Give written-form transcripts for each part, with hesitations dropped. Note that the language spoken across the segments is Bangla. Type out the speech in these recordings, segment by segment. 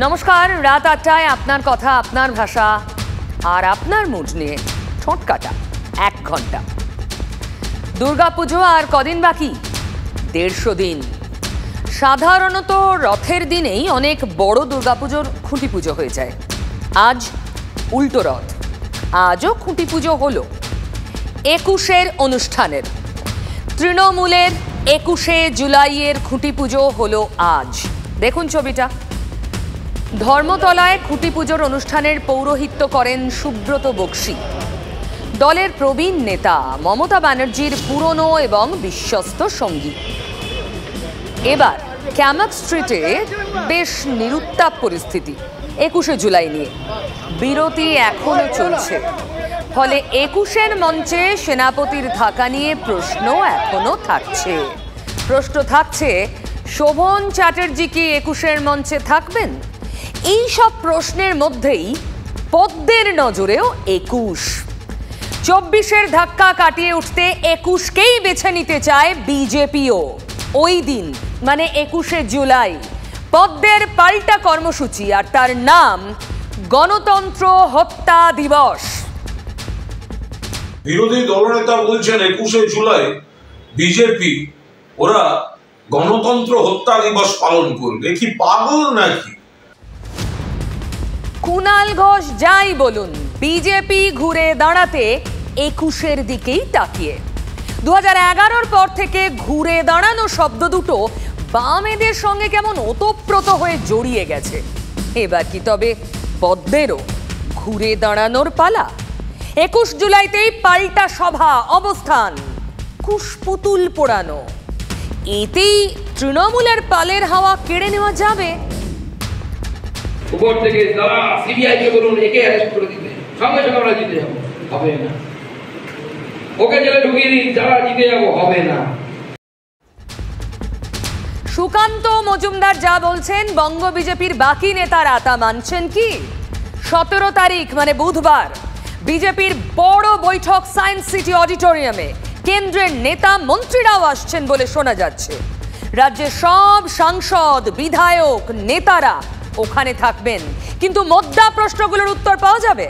নমস্কার, রাত ৮টায় আপনার কথা, আপনার ভাষা আর আপনার মুড নিয়ে ঠোঁট কাটা ১ ঘন্টা। দুর্গাপুজো আর কদিন বাকি, ১৫০ দিন। সাধারণত রথের দিনেই অনেক বড় দুর্গাপুজোর খুঁটি পুজো হয়ে যায়। আজ উল্টো রথ, আজও খুঁটি পুজো হলো ২১-এর অনুষ্ঠানের। তৃণমূলের ২১শে জুলাইয়ের খুঁটি পুজো হলো আজ। দেখুন ছবিটা। ধর্মতলায় খুঁটি পুজোর অনুষ্ঠানের পৌরোহিত্য করেন সুব্রত বক্সী, দলের প্রবীণ নেতা মমতা ব্যানার্জির পুরনো এবং বিশ্বস্ত সঙ্গী। এবার ক্যামাক স্ট্রিটে বেশ নিরুত্তাপ পরিস্থিতি ২১শে জুলাই নিয়ে। বিরতি এখনো চলছে, ফলে ২১-এর মঞ্চে সেনাপতির থাকা নিয়ে প্রশ্ন এখনো থাকছে। প্রশ্ন থাকছে, শোভন চ্যাটার্জি কি ২১-এর মঞ্চে থাকবেন? এই সব প্রশ্নের মধ্যেই পদ্মের নজরেও ২১। ২৪-এর ধাক্কা কাটিয়ে উঠতে ২১কেই বেছে নিতে চায় বিজেপিও। ওই দিন মানে ২১শে জুলাই পদ্মের পাল্টা কর্মসূচি, আর তার নাম গণতন্ত্র হত্যা দিবস। বিরোধী দলনেতা বলছেন ২১শে জুলাই বিজেপি ওরা গণতন্ত্র হত্যা দিবস পালন করবে। কি পাগল নাকি? কুণাল ঘোষ যাই বলুন, বিজেপি ঘুরে দাঁড়াতে ২১-এর দিকেই তাকিয়ে। ২০১১-র পর থেকে ঘুরে দাঁড়ানো শব্দ দুটো বামেদের সঙ্গে কেমন ওতপ্রোত হয়ে জড়িয়ে গেছে। এবার কি তবে পদ্মেরও ঘুরে দাঁড়ানোর পালা? ২১ জুলাইতেই পাল্টা সভা, অবস্থান, কুশপুতুল পোড়ানো। এতেই তৃণমূলের পালের হাওয়া কেড়ে নেওয়া যাবে। উপর থেকে যারা সিবিআইকে বলুন একে অ্যারেস্ট করে দিতে, সঙ্গে সঙ্গে আমরা জিতে যাবো, হবে না। ওকে জেলে ঢুকিয়ে দিন, যারা জিতে যাবো, হবে না। সুকান্ত মজুমদার যা বলছেন, বঙ্গ বিজেপির বাকি নেতারা তা মানছেন কি? ১৭ তারিখ মানে বুধবার বিজেপির বড় বৈঠক সায়েন্স সিটি অডিটোরিয়ামে। কেন্দ্রের নেতা মন্ত্রীরাও আসছেন বলে শোনা যাচ্ছে। রাজ্যের সব সাংসদ, বিধায়ক, নেতারা ওখানে থাকবেন, কিন্তু মোদ্দা প্রশ্নগুলোর উত্তর পাওয়া যাবে।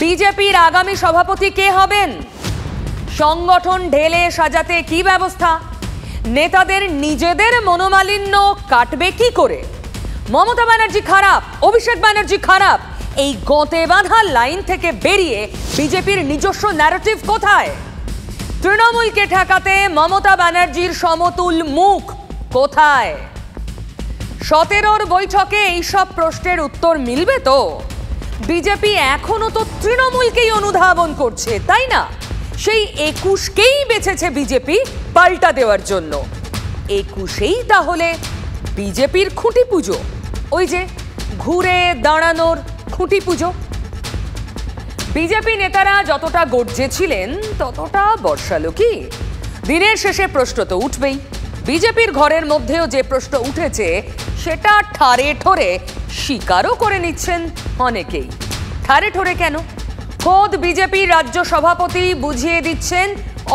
বিজেপির আগামী সভাপতি কে হবেন? সংগঠন ঢেলে সাজাতে কি ব্যবস্থা? নেতাদের নিজেদের মনোমালিন্য কাটবে কি করে? মমতা ব্যানার্জি খারাপ, অভিষেক ব্যানার্জি খারাপ, এই গঁতে বাঁধা লাইন থেকে বেরিয়ে বিজেপির নিজস্ব ন্যারেটিভ কোথায়? তৃণমূলকে ঠেকাতে মমতা ব্যানার্জির সমতুল মুখ কোথায়? ১৭-র বৈঠকে এইসব প্রশ্নের উত্তর মিলবে তো? বিজেপি এখনো তো তৃণমূলকেই অনুধাবন করছে, তাই না? সেই ২১কেই বেছেছে বিজেপি পাল্টা দেওয়ার জন্য। ২১এই তাহলে বিজেপির খুঁটি পুজো, ওই যে ঘুরে দাঁড়ানোর খুঁটি পুজো। বিজেপি নেতারা যতটা গর্জেছিলেন ততটা বর্ষালো কি? দিনের শেষে প্রশ্ন তো উঠবেই। বিজেপির ঘরের মধ্যেও যে প্রশ্ন উঠেছে সেটা ঠারে ঠোরে স্বীকারও করে নিচ্ছেন অনেকেই। ঠারে ঠোরে কেন? খোদ বিজেপির রাজ্য সভাপতি বুঝিয়ে দিচ্ছেন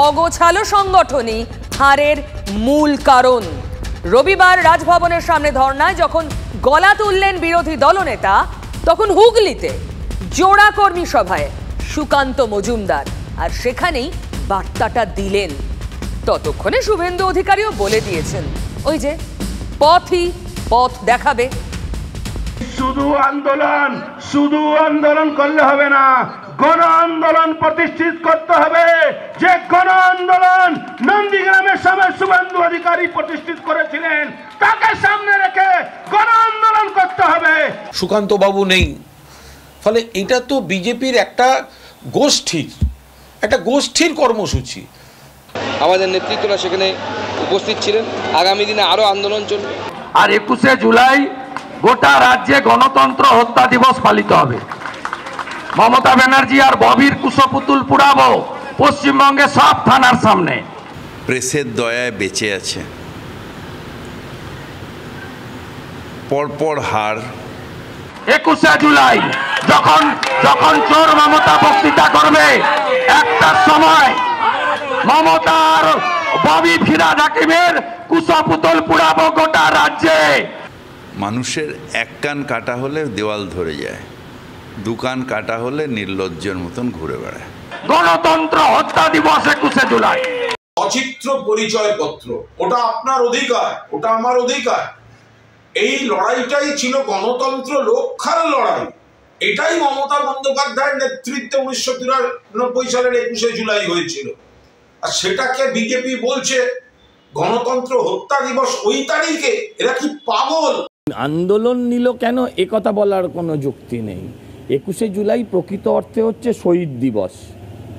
অগোছালো সংগঠনই হারের মূল কারণ। রবিবার রাজভবনের সামনে ধর্নায় যখন গলা তুললেন বিরোধী দলনেতা, তখন হুগলিতে জোড়া কর্মী সভায় সুকান্ত মজুমদার, আর সেখানেই বার্তাটা দিলেন। ততক্ষণে শুভেন্দু অধিকারীও বলে দিয়েছেন, ওই যে পথই পথ দেখাবে। শুধু আন্দোলন করলে হবে না, গণ আন্দোলন প্রতিষ্ঠিত করতে হবে। যে গণ আন্দোলন নন্দীগ্রামের সময় শুভেন্দু অধিকারী প্রতিষ্ঠিত করেছিলেন, তাকে সামনে রেখে গণ আন্দোলন করতে হবে। সুকান্ত বাবু নেই, ফলে এটা তো বিজেপির একটা গোষ্ঠীর কর্মসূচি। আমাদের নেতৃত্বরা সেখানে উপস্থিত ছিলেন। আগামী দিনে আরো আন্দোলন চলবে। আর ২১শে জুলাই গোটা রাজ্যে গণতন্ত্র হত্যা দিবস পালিত হবে। মমতা ব্যানার্জি আর ববির কুশপুতুল পুড়াবো পশ্চিমবঙ্গে সব থানার সামনে। প্রেসের দয়ায় বেঁচে আছে, পরপর হার। ২১শে জুলাই যখন চোর মমতা বক্তৃতা করবে, একটা সময় মমতার ববি ফিরাদ হাকিমের কুশপুতুল পুড়াবো গোটা রাজ্যে। মানুষের এক কান কাটা হলে দেওয়াল ধরে যায়, দু কান কাটা হলে নির্লজ্জের মতন ঘুরে বেড়ায়। গণতন্ত্র হত্যা দিবস 21শে জুলাই। অচিত্র পরিচয়পত্র, ওটা আপনার অধিকার, ওটা আমার অধিকার। এই লড়াইটাই ছিল গণতন্ত্র রক্ষার লড়াই। এটাই মমতা বন্দ্যোপাধ্যায়ের নেতৃত্বে 1993 সালের 21শে জুলাই হয়েছিল। আর সেটাকে বিজেপি বলছে গণতন্ত্র হত্যা দিবস ওই তারিখে। এরা কি পাগল? আন্দোলন নিল কেন এ কথা বলার কোনো যুক্তি নেই। 21শে জুলাই প্রকৃত অর্থে হচ্ছে শহীদ দিবস।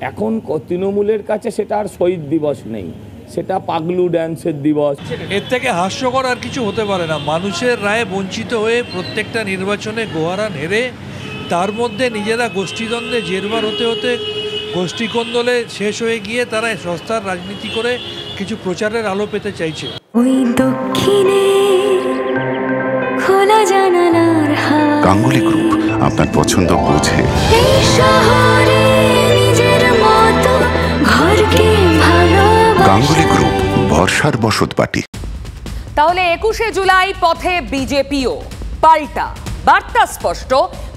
এখন তৃণমূলের কাছে সেটা আর শহীদ দিবস নেই, সেটা পাগলু ড্যান্সের দিবস। এর থেকে হাস্যকর আর কিছু হতে পারে না। মানুষের রায়ে বঞ্চিত হয়ে প্রত্যেকটা নির্বাচনে গোহারান হেরে, তার মধ্যে নিজেরা গোষ্ঠীদ্বন্দ্বে জেরবার হতে হতে গোষ্ঠীকন্দলে শেষ হয়ে গিয়ে তারা সস্তার রাজনীতি করে কিছু প্রচারের আলো পেতে চাইছে। ওই দক্ষিণে খোলা জানালার হাওয়া। গাঙ্গুলি গ্রুপ আপনার পছন্দ বোঝে। এই শহরে নিজের মতো ঘরকে ভালোবাসে। গাঙ্গুলি গ্রুপ, ভরসার বসতবাটি। তাহলে 21শে জুলাই পথে বিজেপিও। পাল্টা বার্তা স্পষ্ট,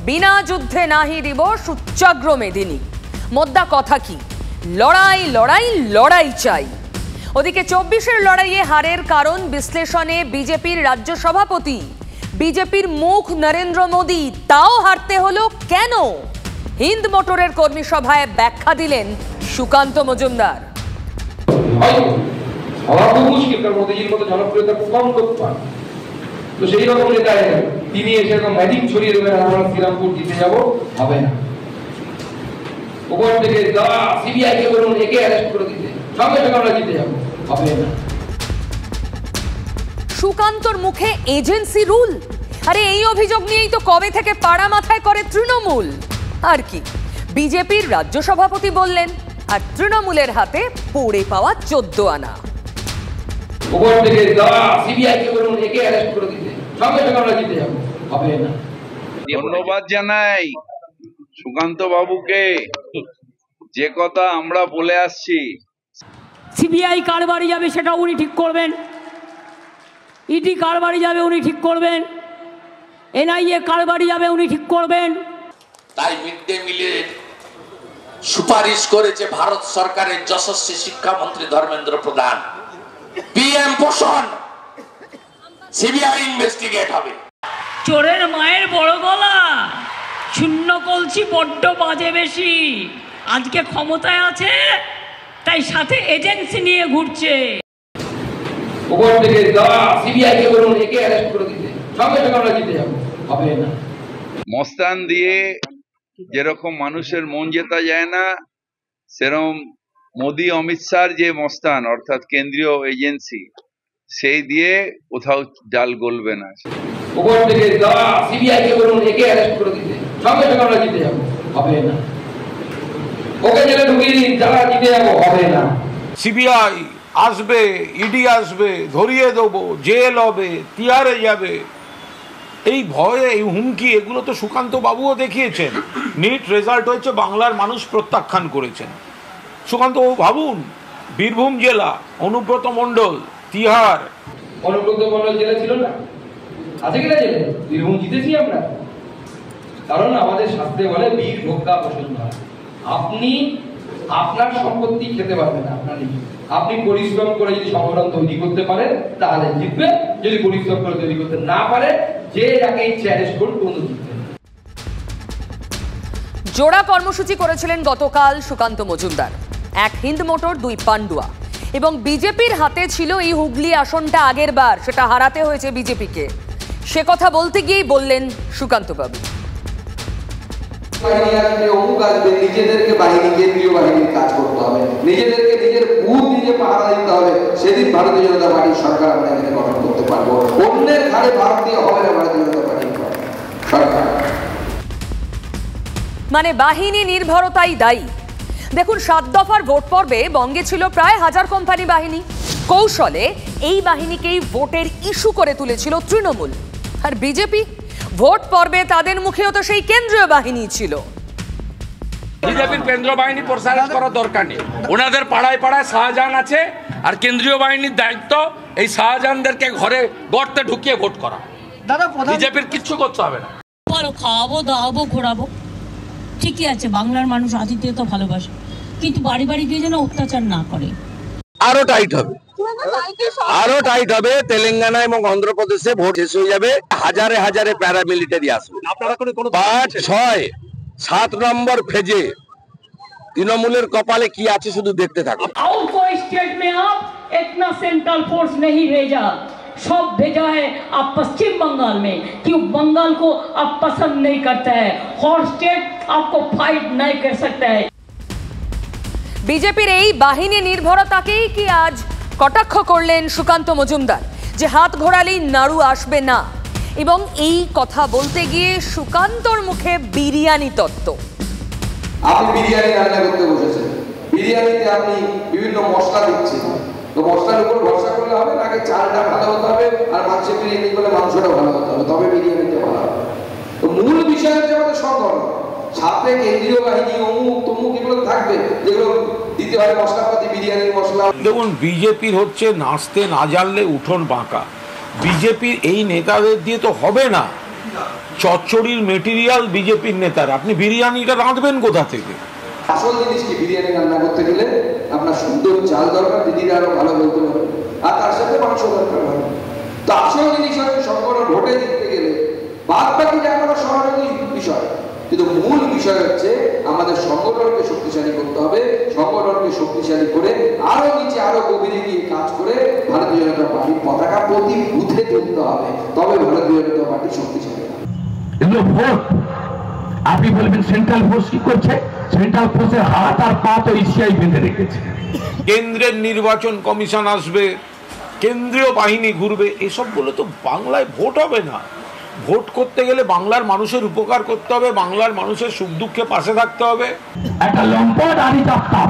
বিনা যুদ্ধে নাহি দিবস উচ্চাগ্র মেদিনী। মোদ্দা কথা কি? লড়াই লড়াই লড়াই চাই। ওদিকে 24-এর লড়াইয়ে হারের কারণ বিশ্লেষণে বিজেপির রাজ্য সভাপতি। বিজেপির মুখ নরেন্দ্র মোদী, তাও হারতে হলো কেন? হিন্দ মোটরের কর্মী সভায় ব্যাখ্যা দিলেন সুকান্ত মজুমদার। মোদীজির মতো জনপ্রিয়তা খুব কম লোক পান, তো সেই রকম নেতা তিনি এসে ম্যাজিক ছড়িয়ে দেবেন আমরা শ্রীরামপুর জিতে যাব, হবে না। উপর থেকে সিবিআই কে বলুন একে অ্যারেস্ট করে দিতে, সঙ্গে সঙ্গে আমরা জিতে যাব, হবে না। সুকান্তর মুখে এজেন্সি রুল। আরে এই অভিযোগ নিয়েই তো কবে থেকে পাড়া মাথায় করে তৃণমূল। আর কি, বিজেপির রাজ্য সভাপতি বললেন, আর তৃণমূলের হাতে পড়ে পাওয়া 14 আনা। উপর থেকে সিবিআই কে বলুন একে অ্যারেস্ট করে দিতে, সঙ্গে সঙ্গে আমরা জিতে যাব, হবে না। ধন্যবাদ জানাই সুকান্ত বাবুকে, যে কথা আমরা বলে আসছি। সিবিআই কার বাড়ি যাবে সেটা উনি ঠিক করবেন, ইডি কার বাড়ি যাবে উনি ঠিক করবেন, এনআইএ কার বাড়ি যাবে উনি ঠিক করবেন। তাই মিড ডে মিলের সুপারিশ করেছে ভারত সরকারের যশস্বী শিক্ষামন্ত্রী ধর্মেন্দ্র প্রধান। পিএম পোষণ, সিবিআই ইনভেস্টিগেট হবে। চোরের মায়ের বড় গলা, শূন্য কলসি বড্ড বাজে বেশি। আজকে ক্ষমতায় আছে তাই সাথে এজেন্সি নিয়ে ঘুরছে। উপর থেকে সিবিআই কে বলুন একে অ্যারেস্ট করে দিতে, সঙ্গে সঙ্গে আমরা জিতে যাব, হবে না। মস্তান দিয়ে যেরকম মানুষের মন জেতা যায় না, সেরকম মোদি অমিত শাহর যে মস্তান অর্থাৎ কেন্দ্রীয় এজেন্সি, সেই দিয়ে কোথাও ডাল গলবে না। উপর থেকে সিবিআই কে বলুন একে অ্যারেস্ট করে দিতে, সঙ্গে সঙ্গে আমরা জিতে যাব, হবে না। ওকে জেলে ঢুকিয়ে দিন, যারা জিতে যাব, হবে না। সিবিআই আসবে, ইডি আসবে, ধরিয়ে দেবো, জেল হবে, তিহারে যাবে, এই ভয়ে এই হুমকি, এগুলো তো সুকান্ত বাবুও দেখিয়েছেন। নিট রেজাল্ট হয়েছে, বাংলার মানুষ প্রত্যাখ্যান করেছেন। সুকান্ত বাবু ভাবুন, বীরভূম জেলা, অনুব্রত মণ্ডল, তিহার। অনুব্রত মণ্ডল জেলা ছিল না, আছে কিনা জেলে? বীরভূম জিতেছি আমরা, কারণ আমাদের শাস্ত্রে বলে বীর ভোক্তা পছন্দ হয়। আপনি আপনার সম্পত্তি খেতে পারবেন না, আপনি পরিশ্রম করে যদি সংগঠন তৈরি করতে পারেন তাহলে জিতবে, যদি পরিশ্রম করে তৈরি করতে না পারে, যে যাকে ইচ্ছে অ্যারেস্ট করুন, কোনো জিতবে। জোড়া কর্মসূচি করেছিলেন গতকাল সুকান্ত মজুমদার। এক হিন্দ মোটর, 2 পান্ডুয়া। এবং বিজেপির হাতে ছিল এই হুগলি আসনটা আগের বার, সেটা হারাতে হয়েছে বিজেপিকে। সে কথা বলতে গিয়েই বললেন সুকান্ত বাবু, নিজেদেরকে বাহিনী, কেন্দ্রীয় বাহিনীর কাজ করতে হবে, নিজেদেরকে নিজের বুথ নিজে পাহারা দিতে হবে। সেদিন ভারতীয় জনতা পার্টির সরকার আমরা এখানে গঠন করতে পারবো। অন্যের ঘাড়ে ভারত দিয়ে হবে না ভারতীয় জনতা পার্টির সরকার। মানে বাহিনী নির্ভরতাই দায়ী। দেখুন, 7 দফার ভোট পর্বে বঙ্গে ছিল প্রায় 1000 কোম্পানি বাহিনী। কৌশলে এই বাহিনীকেই ভোটের ইস্যু করে তুলেছিল তৃণমূল। আর বিজেপি ভোট পর্বে তাদের মুখেও তো সেই কেন্দ্রীয় বাহিনী ছিল। বিজেপির কেন্দ্রীয় বাহিনী প্রসারিত করার দরকার নেই, ওনাদের পাড়ায় পাড়ায় শাহজাহান আছে, আর কেন্দ্রীয় বাহিনীর দায়িত্ব এই শাহজাহানদেরকে ঘরে গর্তে ঢুকিয়ে ভোট করা। বিজেপির কিচ্ছু করতে হবে না। খাওয়াবো দাওয়াবো ঘোরাবো, ঠিকই আছে, বাংলার মানুষ আতিথেয়তা ভালোবাসে, কিন্তু বাড়ি বাড়ি গিয়ে যেন অত্যাচার না করে। আরো টাইট হবে, আরো টাইট হবে। তেলেঙ্গানা এবং অন্ধ্রপ্রদেশে ভোট শেষ হয়ে যাবে, হাজারে হাজারে প্যারামিলিটারি আসবে। 5, 6, 7 নম্বর ফেজে তৃণমূলের কপালে কি আছে শুধু দেখতে থাকুন। और कोई स्टेट में आप इतना सेंट्रल फोर्स नहीं भेजा, सब भेजा है आप पश्चिम बंगाल में, क्यों बंगाल को आप पसंद नहीं करता है, हर स्टेट आपको फाइट नहीं कर सकता है। বিজেপির এই বাহিনী নির্ভরতাকেই কি আজ কটাক্ষ করলেন সুকান্ত মজুমদার, যে হাত ঘোরালেই নাড়ু আসবে না, এবং এই কথা বলতে গিয়ে সুকান্তর মুখে বিরিয়ানি তত্ত্ব। আপনি বিরিয়ানি রান্না করতে বসেছেন, বিরিয়ানিতে আপনি বিভিন্ন মশলা দিচ্ছেন, তো মশলার উপর ভরসা করলে হবে না, আগে চালটা ভালো হতে হবে, আর মাংসের বিরিয়ানি করলে মাংসটা ভালো হতে হবে, তবে বিরিয়ানিটা ভালো হবে। তো মূল বিষয় হচ্ছে আমাদের সংগঠন, সাথে কেন্দ্রীয় বাহিনী অমুক তমুক এগুলো থাকবে, যেগুলো দিতে হয় মশলাপাতি, বিরিয়ানির মশলা। দেখুন, বিজেপির হচ্ছে নাচতে না জানলে উঠোন বাঁকা। বিজেপির এই নেতাদের দিয়ে তো হবে না, চচ্চড়ির মেটেরিয়াল বিজেপির নেতারা। আপনি বিরিয়ানিটা রাঁধবেন কোথা থেকে? আসল জিনিস কি, বিরিয়ানি রান্না করতে গেলে আপনার সুন্দর চাল দরকার, দিদিরা আরো ভালো বলতে পারবে, আর তার সাথে মাংস দরকার হয়। তো আসল জিনিস হচ্ছে সংগঠন ভোটে জিততে গেলে বাদ বাকি যা করা সহযোগী বিষয়, কিন্তু মূল বিষয় হচ্ছে আমাদের সংগঠনকে শক্তিশালী করতে হবে। সংগঠনকে শক্তিশালী করে আরো নিচে আরো গভীরে গিয়ে কাজ করে ভারতীয় জনতা পার্টির পতাকা প্রতি বুথে তুলতে হবে, তবে ভারতীয় জনতা পার্টি শক্তিশালী হবে। এগুলো ভোট, আপনি বলবেন সেন্ট্রাল ফোর্স কি করছে? সেন্ট্রাল ফোর্সের হাত আর পা তো ইসিআই বেঁধে রেখেছে। কেন্দ্রের নির্বাচন কমিশন আসবে, কেন্দ্রীয় বাহিনী ঘুরবে, এসবগুলো তো বাংলায় ভোট হবে না। ভোট করতে গেলে বাংলার মানুষের উপকার করতে হবে, বাংলার মানুষের সুখ দুঃখে পাশে থাকতে হবে। একটা লম্পট আদি দপ্তর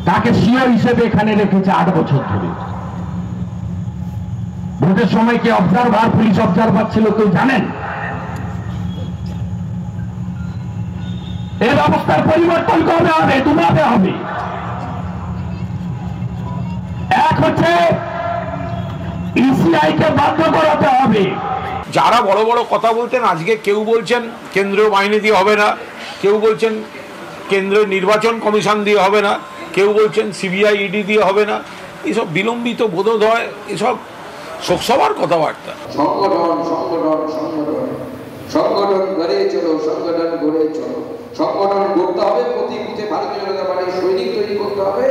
তাকে সিও হিসেবে এখানে রেখেছে 8 বছর ধরে। ভোটের সময় কে অবজারভার, পুলিশ অবজারভার ছিল কেউ জানেন? এই ব্যবস্থার পরিবর্তন কবে হবে? দুভাবে হবে। এক হচ্ছে ইসিআই কে বাধ্য করাতে হবে। যারা বড় বড় কথা বলতেন, আজকে কেউ বলছেন কেন্দ্রীয় বাহিনী দিয়ে হবে না, কেউ বলছেন কেন্দ্রীয় নির্বাচন কমিশন দিয়ে হবে না, কেউ বলছেন সিবিআই ইডি দিয়ে হবে না। এসব বিলম্বিত বোধোদয়, এসব শোকসভার কথাবার্তা। সংগঠন সংগঠন সংগঠন সংগঠন গড়ে চলো, সংগঠন গড়ে চলো, সংগঠন গড়তে হবে, প্রতি বুথে ভারতীয় জনতা পার্টির সৈনিক তৈরি করতে হবে।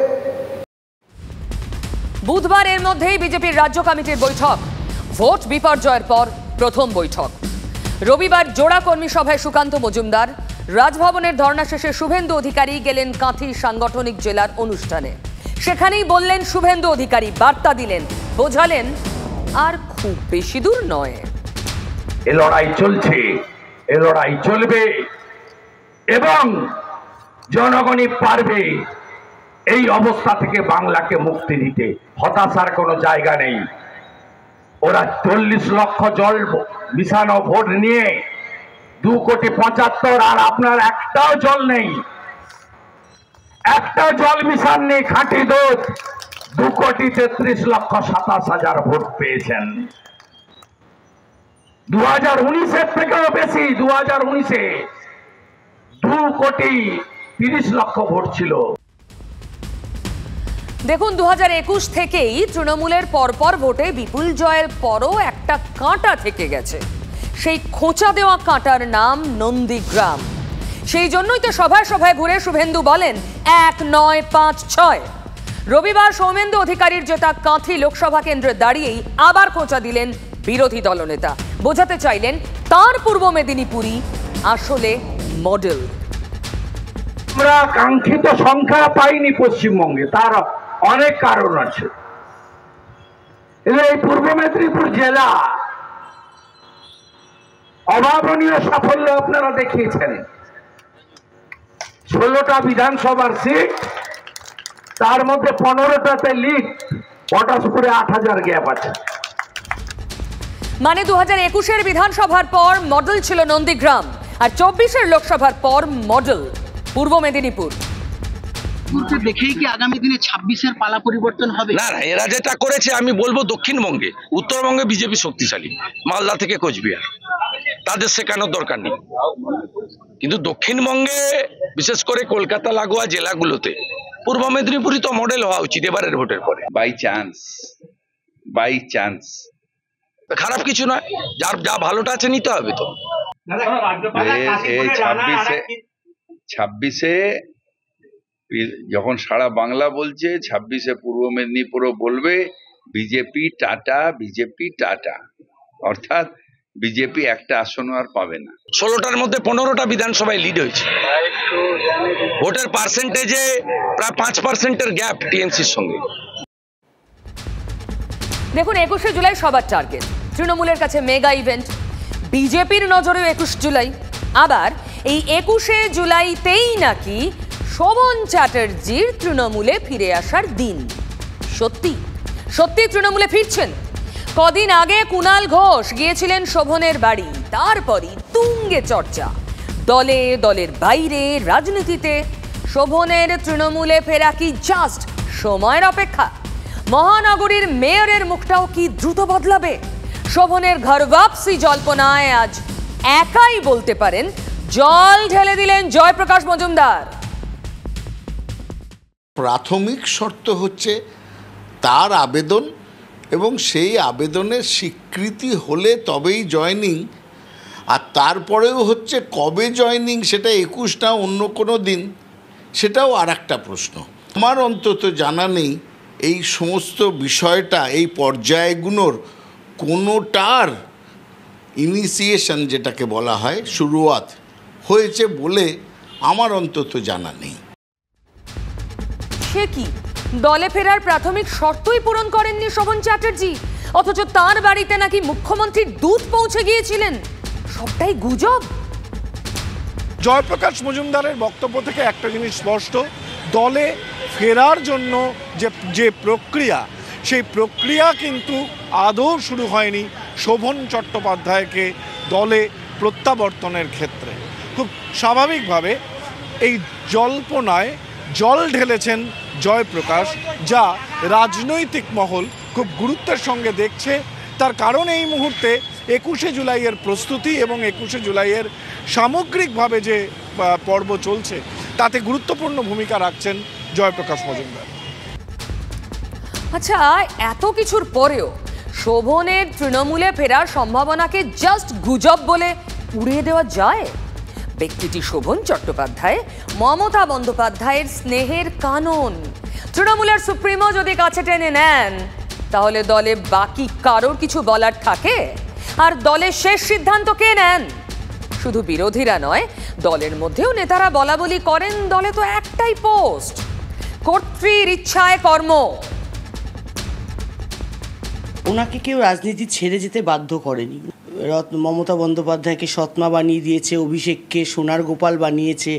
বুধবার এর মধ্যেই বিজেপির রাজ্য কমিটির বৈঠক, ভোট বিপর্যয়ের পর প্রথম বৈঠক। রবিবার জোড়া কর্মী সভায় সুকান্ত মজুমদার, রাজভবনের ধর্ণা শেষে শুভেন্দু অধিকারী গেলেন কাঁথি সাংগঠনিক জেলার অনুষ্ঠানে। সেখানেই বললেন শুভেন্দু অধিকারী, বার্তা দিলেন, বোঝালেন আর খুব বেশি দূর নয়। এ লড়াই চলছে, এ লড়াই চলবে, এবং জনগণই পারবে এই অবস্থা থেকে বাংলাকে মুক্তি দিতে। হতাশার কোনো জায়গা নেই। ওরা 40 লক্ষ জল মিশানো ভোট নিয়ে 2,75,00,000, আর আপনার একটাও জল নেই, একটা জল মিশান নেই, খাঁটি দুধ 2,33,27,000 ভোট পেয়েছেন। 2019-এর থেকেও বেশি। 2019-এ 2,30,00,000 ভোট ছিল। দেখুন, 2021 থেকেই তৃণমূলের পরপর ভোটে বিপুল জয়ের পরও একটা কাঁটা থেকে গেছে। সেই খোঁচা দেওয়া কাঁটার নাম নন্দীগ্রাম। সেই জন্যই তো সভায় সভায় ঘুরে শুভেন্দু বলেন 1, 9, 5, 6। রবিবার সৌমেন্দু অধিকারীর জেতা কাঁথি লোকসভা কেন্দ্রে দাঁড়িয়েই আবার খোঁচা দিলেন বিরোধী দলনেতা। বোঝাতে চাইলেন তার পূর্ব মেদিনীপুরই আসলে মডেল। আমরা কাঙ্ক্ষিত সংখ্যা পাইনি পশ্চিমবঙ্গে, তার অনেক কারণ আছে। এই পূর্ব মেদিনীপুর জেলা অভাবনীয় সাফল্য আপনারা দেখিয়েছেন। 16টা বিধানসভার সিট, তার মধ্যে 15টাতে লিড, পটাশপুরে 8,000 গ্যাপ আছে। মানে 2021-এর বিধানসভার পর মডেল ছিল নন্দীগ্রাম, আর 24-এর লোকসভার পর মডেল পূর্ব মেদিনীপুর। বলতে দেখেই কি আগামী দিনে 26-এর পালা পরিবর্তন হবে? না না, এরা যেটা করেছে আমি বলবো দক্ষিণবঙ্গে, উত্তরবঙ্গে বিজেপি শক্তিশালী, মালদা থেকে কোচবিহার, তাদের শেখানোর দরকার নেই। কিন্তু দক্ষিণবঙ্গে বিশেষ করে কলকাতা লাগোয়া জেলাগুলোতে পূর্ব মেদিনীপুরই তো মডেল হওয়া উচিত এবারের ভোটের পরে। বাই চান্স খারাপ কিছু নয়, যার যা ভালোটা আছে নিতে হবে তো। 26-এ যখন সারা বাংলা বলছে, 26-এ পূর্ব মেদিনীপুরও বলবে বিজেপি টাটা, বিজেপি টাটা, অর্থাৎ বিজেপি একটা আসনও আর পাবে না। 16টার মধ্যে 15টা বিধানসভায় লিড হয়েছে, ভোটের পার্সেন্টেজে প্রায় 5%-এর গ্যাপ টিএমসির সঙ্গে। দেখুন 21শে জুলাই সবার টার্গেট, তৃণমূলের কাছে মেগা ইভেন্ট, বিজেপির নজরেও 21 জুলাই। আবার এই 21শে জুলাইতেই নাকি শোভন চ্যাটার্জির তৃণমূলে ফিরে আসার দিন। সত্যি সত্যি তৃণমূলে ফিরছেন? কদিন আগে কুণাল ঘোষ গিয়েছিলেন শোভনের বাড়ি, তারপরই তুঙ্গে চর্চা দলে, দলের বাইরে, রাজনীতিতে। শোভনের তৃণমূলে ফেরা কি জাস্ট সময়ের অপেক্ষা? মহানগরীর মেয়রের মুখটাও কি দ্রুত বদলাবে? শোভনের ঘর ওয়াপসি জল্পনায় আজ একাই বলতে পারেন জল ঢেলে দিলেন জয়প্রকাশ মজুমদার। প্রাথমিক শর্ত হচ্ছে তার আবেদন, এবং সেই আবেদনের স্বীকৃতি হলে তবেই জয়েনিং। আর তারপরেও হচ্ছে কবে জয়েনিং, সেটা 21 না অন্য কোনো দিন, সেটাও আর একটা প্রশ্ন। আমার অন্তত জানা নেই এই সমস্ত বিষয়টা, এই পর্যায়গুলোর কোনোটার ইনিশিয়েশন যেটাকে বলা হয়, শুরুয়াত হয়েছে বলে আমার অন্তত জানা নেই। সে কি দলে ফেরার প্রাথমিক শর্তই পূরণ করেননি শোভন চ্যাটার্জি, অথচ তার বাড়িতে নাকি মুখ্যমন্ত্রীর দূত পৌঁছে গিয়েছিলেন? সবটাই গুজব। জয়প্রকাশ মজুমদারের বক্তব্য থেকে একটা জিনিস স্পষ্ট, দলে ফেরার জন্য যে প্রক্রিয়া, সেই প্রক্রিয়া কিন্তু আদৌ শুরু হয়নি শোভন চট্টোপাধ্যায়কে দলে প্রত্যাবর্তনের ক্ষেত্রে। খুব স্বাভাবিকভাবে এই জল্পনায় জল ঢেলেছেন জয়প্রকাশ, যা রাজনৈতিক মহল খুব গুরুত্বের সঙ্গে দেখছে। তার কারণ এই মুহূর্তে 21শে জুলাইয়ের প্রস্তুতি এবং 21শে জুলাইয়ের সামগ্রিকভাবে যে পর্ব চলছে তাতে গুরুত্বপূর্ণ ভূমিকা রাখছেন জয়প্রকাশ মজুমদার। আচ্ছা, এত কিছুর পরেও শোভনের তৃণমূলে ফেরার সম্ভাবনাকে জাস্ট গুজব বলে উড়িয়ে দেওয়া যায়? ব্যক্তিটি শোভন চট্টোপাধ্যায়, মমতা বন্দ্যোপাধ্যায়ের স্নেহের কানন। তৃণমূলের সুপ্রিমো যদি কাছে টেনে নেন, তাহলে দলে বাকি কারোর কিছু বলার থাকে? আর দলের শেষ সিদ্ধান্ত কে নেন? শুধু বিরোধীরা নয়, দলের মধ্যেও নেতারা বলা বলি করেন দলে তো একটাই পোস্ট, কর্ত্রীর ইচ্ছায় কর্ম। ওনাকে কেউ রাজনীতি ছেড়ে যেতে বাধ্য করেনি। মমতা বন্দ্যোপাধ্যায়কে সৎমা বানিয়ে দিয়েছে, অভিষেককে সোনার গোপাল বানিয়েছে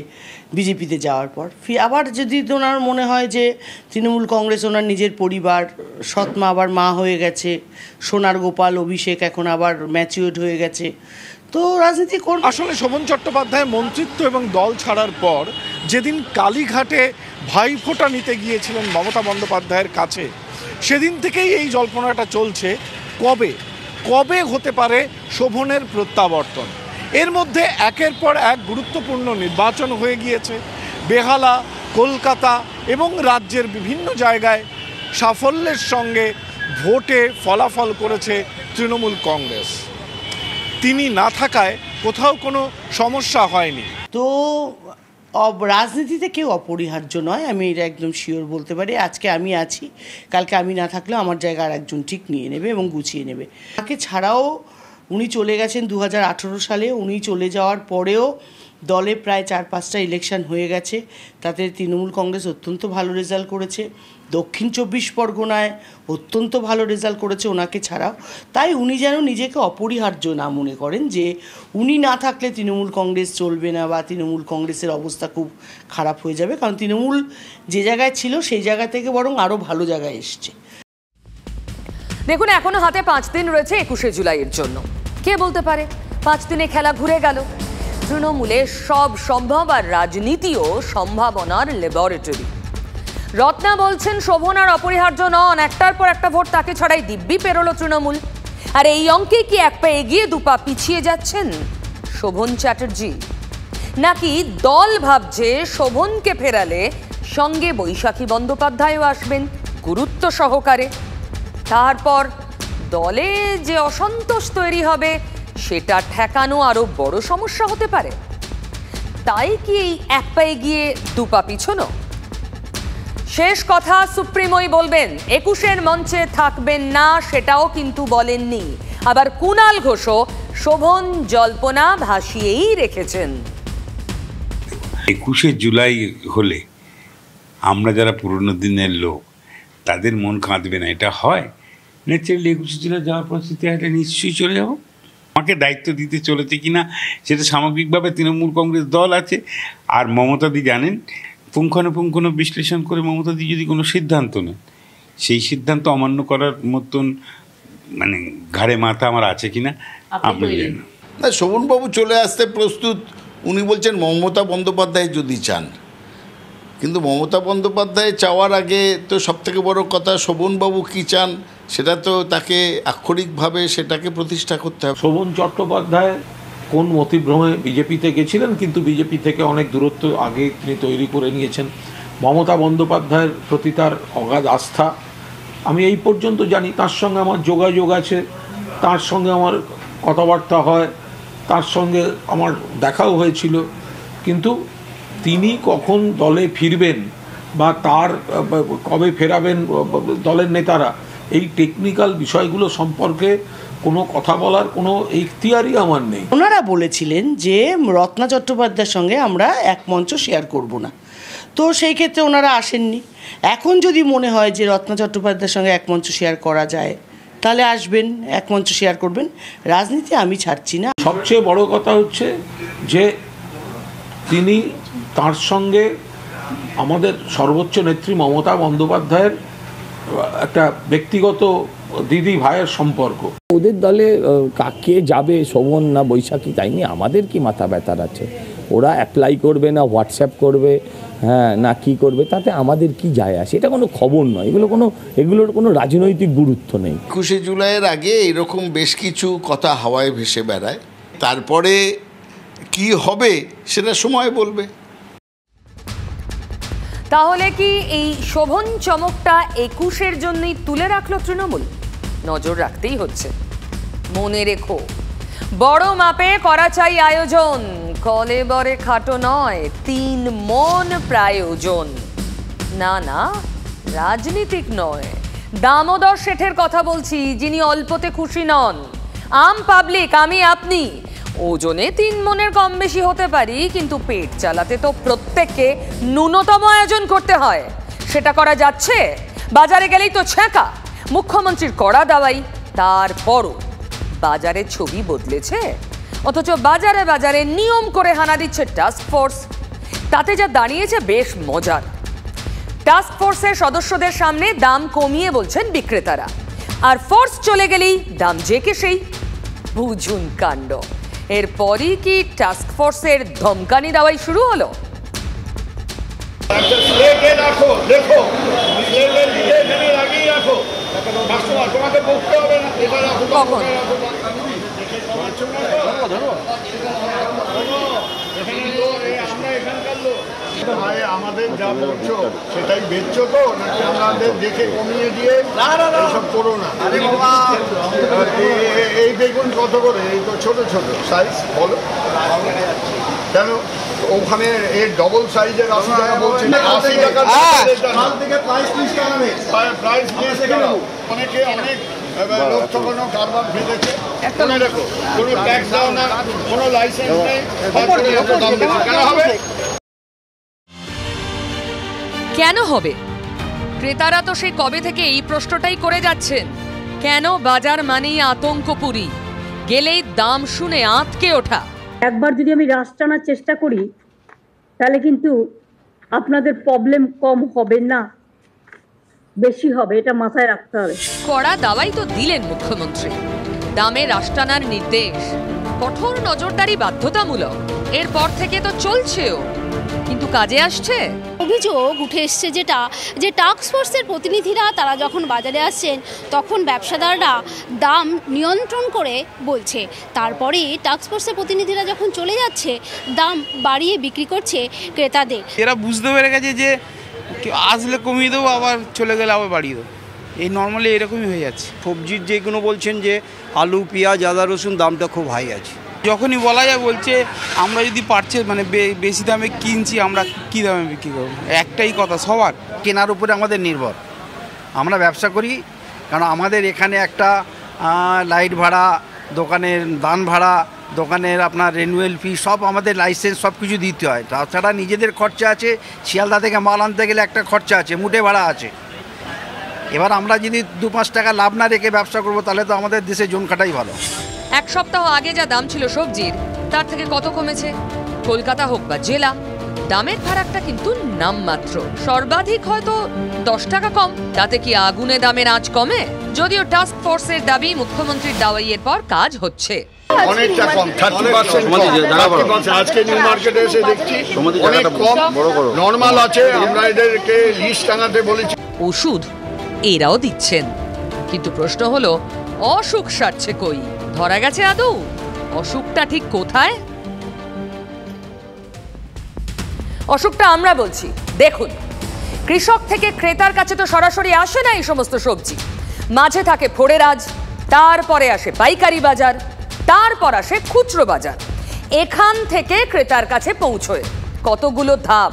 বিজেপিতে যাওয়ার পর। আবার যদি ওনার মনে হয় যে তৃণমূল কংগ্রেস ওনার নিজের পরিবার, সৎমা আবার মা হয়ে গেছে, সোনার গোপাল অভিষেক এখন আবার ম্যাচিউরড হয়ে গেছে, তো রাজনীতি করবে। আসলে শোভন চট্টোপাধ্যায় মন্ত্রিত্ব এবং দল ছাড়ার পর যেদিন কালীঘাটে ভাইফোঁটা নিতে গিয়েছিলেন মমতা বন্দ্যোপাধ্যায়ের কাছে, সেদিন থেকেই এই জল্পনাটা চলছে কবে কবে হতে পারে শোভনের প্রত্যাবর্তন। এর মধ্যে একের পর এক গুরুত্বপূর্ণ নির্বাচন হয়ে গিয়েছে। বেহালা, কলকাতা এবং রাজ্যের বিভিন্ন জায়গায় সাফল্যের সঙ্গে ভোটে ফলাফল করেছে তৃণমূল কংগ্রেস। তিনি না থাকায় কোথাও কোনো সমস্যা হয়নি। তো রাজনীতিতে কেউ অপরিহার্য নয়, আমি এটা একদম শিওর বলতে পারি। আজকে আমি আছি, কালকে আমি না থাকলেও আমার জায়গা আর একজন ঠিক নিয়ে নেবে এবং গুছিয়ে নেবে। তাকে ছাড়াও উনি চলে গেছেন 2018 সালে। উনি চলে যাওয়ার পরেও দলে প্রায় 4-5টা ইলেকশন হয়ে গেছে, তাতে তৃণমূল কংগ্রেস অত্যন্ত ভালো রেজাল্ট করেছে, দক্ষিণ 24 পরগনায় অত্যন্ত ভালো রেজাল্ট করেছে ওনাকে ছাড়াও। তাই উনি যেন নিজেকে অপরিহার্য না মনে করেন যে উনি না থাকলে তৃণমূল কংগ্রেস চলবে না বা তৃণমূল কংগ্রেসের অবস্থা খুব খারাপ হয়ে যাবে, কারণ তৃণমূল যে জায়গায় ছিল সেই জায়গা থেকে বরং আরও ভালো জায়গায় এসছে। দেখুন, এখনো হাতে 5 দিন রয়েছে 21শে জুলাইয়ের জন্য। কে বলতে পারে 5 দিনে খেলা ঘুরে গেল? তৃণমূলে সব সম্ভব, আর রাজনীতিও সম্ভাবনার ল্যাবরেটরি। রত্না বলছেন শোভন আর অপরিহার্য নন, একটার পর একটা ভোট তাকে ছাড়াই দিব্যি পেরোলো তৃণমূল। আর এই অঙ্কে কি এক পা এগিয়ে দুপা পিছিয়ে যাচ্ছেন শোভন চ্যাটার্জি, নাকি দল ভাবছে শোভনকে ফেরালে সঙ্গে বৈশাখী বন্দ্যোপাধ্যায়ও আসবেন গুরুত্ব সহকারে? তারপর দলে যে অসন্তোষ তৈরি হবে সেটা ঠেকানো আরো বড় সমস্যা হতে পারে। তাই কি এই এক পা এগিয়ে দুপা পিছনো? শেষ কথা সুপ্রিমোই বলবেন, 21-এর মঞ্চে থাকবেন না সেটাও কিন্তু বলেননি। আবার কুণাল ঘোষও শোভন জল্পনা ভাসিয়েই রেখেছেন। 21শে জুলাই হলে আমরা যারা পুরনো দিনের লোক তাদের মন কাঁদবে না, এটা হয় ন্যাচারালি। 21শে জুলাই যাওয়ার পরিস্থিতি একটা নিশ্চয়ই চলে যাব। আমাকে দায়িত্ব দিতে চলেছে কিনা সেটা সামগ্রিকভাবে তৃণমূল কংগ্রেস দল আছে। আর মমতাদি জানেন, পুঙ্খানুপুঙ্খ বিশ্লেষণ করে মমতাদি যদি কোনো সিদ্ধান্ত নেন, সেই সিদ্ধান্ত অমান্য করার মতন মানে ঘাড়ে মাথা আমার আছে কিনা আপনি জানেন না। শোভনবাবু চলে আসতে প্রস্তুত, উনি বলছেন মমতা বন্দ্যোপাধ্যায় যদি চান। কিন্তু মমতা বন্দ্যোপাধ্যায় চাওয়ার আগে তো সবথেকে বড় কথা শোভনবাবু কী চান সেটা তো তাকে আক্ষরিকভাবে সেটাকে প্রতিষ্ঠা করতে হবে। শোভন চট্টোপাধ্যায় কোন মতিভ্রমে বিজেপিতে গেছিলেন, কিন্তু বিজেপি থেকে অনেক দূরত্ব আগে তিনি তৈরি করে নিয়েছেন। মমতা বন্দ্যোপাধ্যায়ের প্রতি তার অগাধ আস্থা, আমি এই পর্যন্ত জানি। তার সঙ্গে আমার যোগাযোগ আছে, তার সঙ্গে আমার কথাবার্তা হয়, তার সঙ্গে আমার দেখাও হয়েছিল। কিন্তু তিনি কখন দলে ফিরবেন বা তার কবে ফেরাবেন দলের নেতারা, এই টেকনিক্যাল বিষয়গুলো সম্পর্কে কোনো কথা বলার কোনো ইখতিয়ারই আমার নেই। ওনারা বলেছিলেন যে রত্না চট্টোপাধ্যায়ের সঙ্গে আমরা এক মঞ্চ শেয়ার করব না, তো সেই ক্ষেত্রে ওনারা আসেননি। এখন যদি মনে হয় যে রত্না চট্টোপাধ্যায়ের সঙ্গে এক মঞ্চ শেয়ার করা যায় তাহলে আসবেন, এক মঞ্চ শেয়ার করবেন। রাজনীতি আমি ছাড়ছি না। সবচেয়ে বড় কথা হচ্ছে যে তিনি তার সঙ্গে আমাদের সর্বোচ্চ নেত্রী মমতা বন্দ্যোপাধ্যায়ের একটা ব্যক্তিগত দিদি ভাইয়ের সম্পর্ক। ওদের দলে কাকে যাবে, শোভন না বৈশাখী, তাই নিয়ে আমাদের কি মাথা ব্যথার আছে? ওরা অ্যাপ্লাই করবে না হোয়াটসঅ্যাপ করবে, হ্যাঁ না কি করবে, তাতে আমাদের কি যায় আসে? এটা কোনো খবর নয়, এগুলোর কোনো রাজনৈতিক গুরুত্ব নেই। 21শে জুলাইয়ের আগে এরকম বেশ কিছু কথা হাওয়ায় ভেসে বেড়ায়, তারপরে কি হবে সেটা সময় বলবে। তাহলে কি এই শোভন চমকটা 21-এর জন্যই তুলে রাখলো তৃণমূল? নজর রাখতেই হচ্ছে। মনে রেখো, বড় মাপে করা চাই আয়োজন, কলে বরে খাটো নয়, 3 মন প্রায়োজন। না না, রাজনীতিক নয়, দামোদর শেঠের কথা বলছি, যিনি অল্পতে খুশি নন। আম পাবলিক, আমি আপনি ওজনে 3 মনের কম বেশি হতে পারি, কিন্তু পেট চালাতে তো প্রত্যেককে ন্যূনতম আয়োজন করতে হয়। সেটা করা যাচ্ছে? বাজারে গেলেই তো ছ্যাঁকা, মুখ্যমন্ত্রীর কড়া দাওয়াই। তারপরও বাজারের ছবি বদলেছে, অথচ বাজারে বাজারে নিয়ম করে হানা দিচ্ছে টাস্ক ফোর্স। তাতে যা দাঁড়িয়েছে বেশ মজার। টাস্ক ফোর্সের সদস্যদের সামনে দাম কমিয়ে বলছেন বিক্রেতারা, আর ফোর্স চলে গেলেই দাম জেকে সেই। বুঝুন কাণ্ড। এরপরই কি টাস্ক ফোর্সের ধমকানি দেওয়াই শুরু হলো? কখন? আমাদের যা বলছো সেটাই বেচছো তো, নাকি আমাদের দেখে কমিয়ে দিয়ে সব করো না? এই বেগুন কত করে? এই তো ছোট ছোট সাইজ, বলো কেন? ওখানে এই ডবল সাইজের 80 টাকা বলছে, 80 টাকা থেকে প্রাইস 30 টাকা নেই, প্রাইস 30 টাকা। অনেকে অনেক লোক তখনও কারবার ফেলেছে। মনে রেখো, কোনো ট্যাক্স দাও না, কোনো লাইসেন্স নেই, দাম বেশি কেন হবে? কেন হবে? ক্রেতারা তো সেই কবে থেকে এই প্রশ্নটাই করে যাচ্ছেন। কেন বাজার মানেই আতঙ্কপুরী, গেলেই দাম শুনে আঁতকে ওঠা। একবার যদি আমি রাশ টানার চেষ্টা করি তাহলে কিন্তু আপনাদের প্রবলেম কম হবে না, বেশি হবে, এটা মাথায় রাখতে হবে। কড়া দাওয়াই তো দিলেন মুখ্যমন্ত্রী, দামে রাশ টানার নির্দেশ, কঠোর নজরদারি বাধ্যতামূলক। এরপর থেকে তো চলছেও, কিন্তু কাজে আসছে? অভিযোগ উঠে এসছে যেটা, যে টাস্ক ফোর্সের প্রতিনিধিরা তারা যখন বাজারে আসছেন তখন ব্যবসাদাররা দাম নিয়ন্ত্রণ করে বলছে, তারপরে টাস্ক ফোর্সের প্রতিনিধিরা যখন চলে যাচ্ছে দাম বাড়িয়ে বিক্রি করছে ক্রেতাদের। এরা বুঝতে পেরে গেছে যে আসলে কমিয়ে দেবো, আবার চলে গেলে আবার বাড়িয়ে দেবো, এই নর্মালি এরকমই হয়ে যাচ্ছে। সবজির যেগুলো বলছেন যে আলু, পেঁয়াজ, আদা, রসুন দামটা খুব হাই আছে। যখনই বলা যায় বলছে আমরা যদি পারচেজ মানে বেশি দামে কিনছি, আমরা কী দামে বিক্রি করবো। একটাই কথা, সবার কেনার উপরে আমাদের নির্ভর। আমরা ব্যবসা করি কারণ আমাদের এখানে একটা লাইট ভাড়া, দোকানের দান ভাড়া, দোকানের আপনার রেনুয়াল ফি, সব আমাদের লাইসেন্স সব কিছু দিতে হয়। তাছাড়া নিজেদের খরচা আছে, শিয়ালদা থেকে মাল আনতে গেলে একটা খরচা আছে, মুটে ভাড়া আছে। এবার আমরা যদি 2-5 টাকা লাভ না রেখে ব্যবসা করবো তাহলে তো আমাদের দেশে জোন কাটাই ভালো। এক সপ্তাহ আগে যা দাম ছিল সবজির, তার থেকে কত কমেছে? কলকাতা হোক বা জেলা, দামের ফারাকটা কিন্তু নামমাত্র। সর্বাধিক হয়তো 10 টাকা কম। তাতে কি আগুনে দামের আঁচ কমে? যদিও টাস্ক ফোর্সের দাবি, মুখ্যমন্ত্রীর দাওয়াইয়ের পর কাজ হচ্ছে। অনেকটা কম, 30%। আজকে নিউ মার্কেটে এসে দেখছি অনেক কম, নর্মাল আছে। আমরা এদেরকে লিস্ট টাঙাতে বলেছি। ওষুধ এরাও দিচ্ছেন, কিন্তু প্রশ্ন হলো অসুখ সারছে কই? ধরা গেছে আদৌ অসুখটা ঠিক কোথায়? অসুখটা আমরা বলছি। দেখুন, কৃষক থেকে ক্রেতার কাছে তো সরাসরি আসে না এই সমস্ত সবজি। মাঝে থাকে ফোড়েরাজ, তারপরে আসে পাইকারি বাজার, তারপর আসে খুচরো বাজার। এখান থেকে ক্রেতার কাছে পৌঁছয় কতগুলো ধাপ,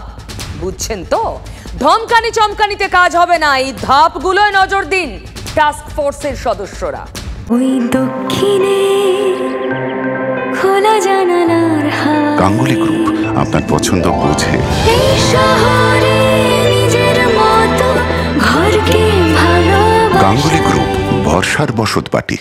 বুঝছেন তো? ধমকানি চমকানিতে কাজ হবে না, এই ধাপগুলোয় নজর দিন টাস্ক ফোর্সের সদস্যরা। ওই দক্ষিণে খোলা জানালার হাওয়া। গাঙ্গুলি গ্রুপ, আপনার পছন্দ বোঝে। এই শহরে নিজের মতো ঘরকে ভালোবাসা। গাঙ্গুলি গ্রুপ, বর্ষার বসতবাটি।